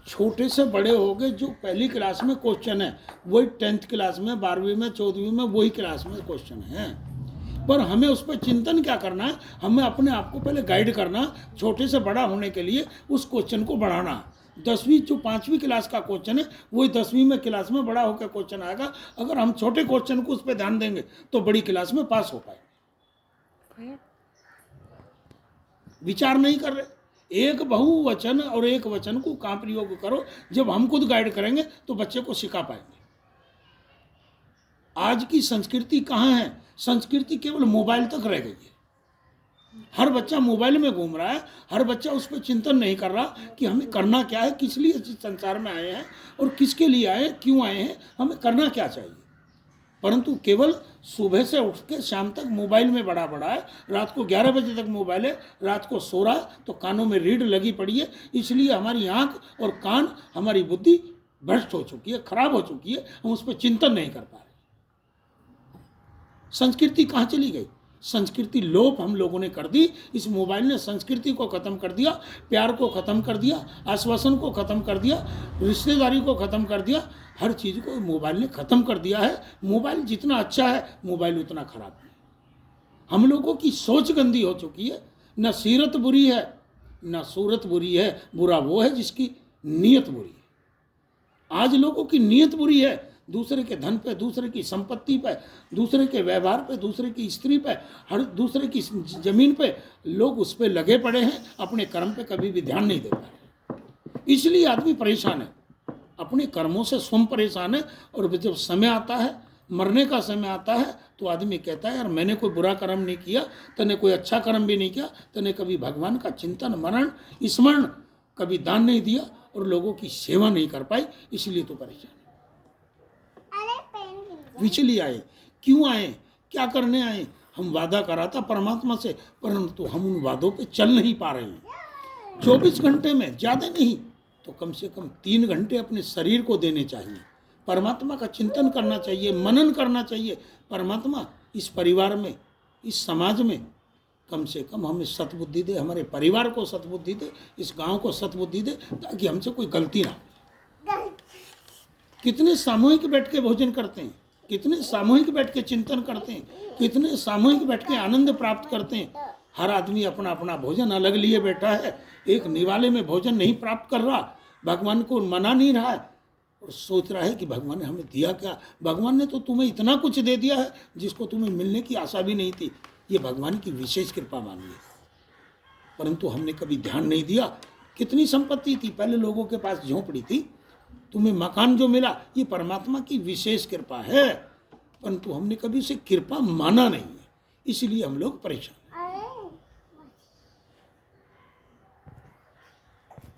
छोटे से बड़े हो गए, जो पहली क्लास में क्वेश्चन है वही 10th क्लास में, 12वीं में, 14वीं में वही क्लास में क्वेश्चन है। पर हमें उस पर चिंतन क्या करना है, हमें अपने आप को पहले गाइड करना, छोटे से बड़ा होने के लिए उस क्वेश्चन को बढ़ाना। 10वीं जो 5वीं क्लास का क्वेश्चन है वही 10वीं में क्लास में बड़ा होकर क्वेश्चन आएगा। अगर हम छोटे क्वेश्चन को उस पर ध्यान देंगे तो बड़ी क्लास में पास हो पाएंगे। विचार नहीं कर रहे, एक बहुवचन और एक वचन को कहाँ प्रयोग करो। जब हम खुद गाइड करेंगे तो बच्चे को सिखा पाएंगे। आज की संस्कृति कहाँ है, संस्कृति केवल मोबाइल तक रह गई है। हर बच्चा मोबाइल में घूम रहा है, हर बच्चा उस पर चिंतन नहीं कर रहा कि हमें करना क्या है, किस लिए इस संसार में आए हैं और किसके लिए आए हैं, क्यों आए हैं, हमें करना क्या चाहिए। परंतु केवल सुबह से उठ के शाम तक मोबाइल में बड़ा है, रात को 11 बजे तक मोबाइल है, रात को सो रहा है तो कानों में रीढ़ लगी पड़ी है। इसलिए हमारी आंख और कान, हमारी बुद्धि भ्रष्ट हो चुकी है, खराब हो चुकी है, हम उस पर चिंतन नहीं कर पा रहे। संस्कृति कहाँ चली गई, संस्कृति लोप हम लोगों ने कर दी। इस मोबाइल ने संस्कृति को खत्म कर दिया, प्यार को खत्म कर दिया, आश्वासन को खत्म कर दिया, रिश्तेदारी को खत्म कर दिया, हर चीज़ को मोबाइल ने खत्म कर दिया है। मोबाइल जितना अच्छा है मोबाइल उतना खराब है। हम लोगों की सोच गंदी हो चुकी है, न सीरत बुरी है न सूरत बुरी है, बुरा वो है जिसकी नीयत बुरी है। आज लोगों की नीयत बुरी है, दूसरे के धन पे, दूसरे की संपत्ति पे, दूसरे के व्यवहार पे, दूसरे की स्त्री पे, हर दूसरे की जमीन पे लोग उस पे लगे पड़े हैं, अपने कर्म पे कभी भी ध्यान नहीं दे पा रहे। इसलिए आदमी परेशान है, अपने कर्मों से स्वयं परेशान है। और जब समय आता है, मरने का समय आता है, तो आदमी कहता है यार मैंने कोई बुरा कर्म नहीं किया, तने कोई अच्छा कर्म भी नहीं किया, तने कभी भगवान का चिंतन मनन स्मरण, कभी दान नहीं दिया और लोगों की सेवा नहीं कर पाई, इसलिए तो परेशान। विचली आए, क्यों आए, क्या करने आए। हम वादा करा था परमात्मा से, परंतु हम उन वादों पे चल नहीं पा रहे हैं। 24 घंटे में, ज़्यादा नहीं तो कम से कम 3 घंटे अपने शरीर को देने चाहिए, परमात्मा का चिंतन करना चाहिए, मनन करना चाहिए। परमात्मा इस परिवार में, इस समाज में कम से कम हमें सतबुद्धि दे, हमारे परिवार को सतबुद्धि दे, इस गांव को सतबुद्धि दे, ताकि हमसे कोई गलती ना हो। कितने सामूहिक बैठ के भोजन करते हैं, कितने सामूहिक बैठ के चिंतन करते हैं, कितने सामूहिक बैठ के आनंद प्राप्त करते हैं। हर आदमी अपना अपना भोजन अलग लिए बैठा है, एक निवाले में भोजन नहीं प्राप्त कर रहा, भगवान को मना नहीं रहा है और सोच रहा है कि भगवान ने हमें दिया क्या। भगवान ने तो तुम्हें इतना कुछ दे दिया है जिसको तुम्हें मिलने की आशा भी नहीं थी। ये भगवान की विशेष कृपा मानिए, परंतु हमने कभी ध्यान नहीं दिया। कितनी संपत्ति थी, पहले लोगों के पास झोंपड़ी थी, तुम्हें मकान जो मिला ये परमात्मा की विशेष कृपा है, परंतु हमने कभी उसे कृपा माना नहीं है, इसलिए हम लोग परेशान।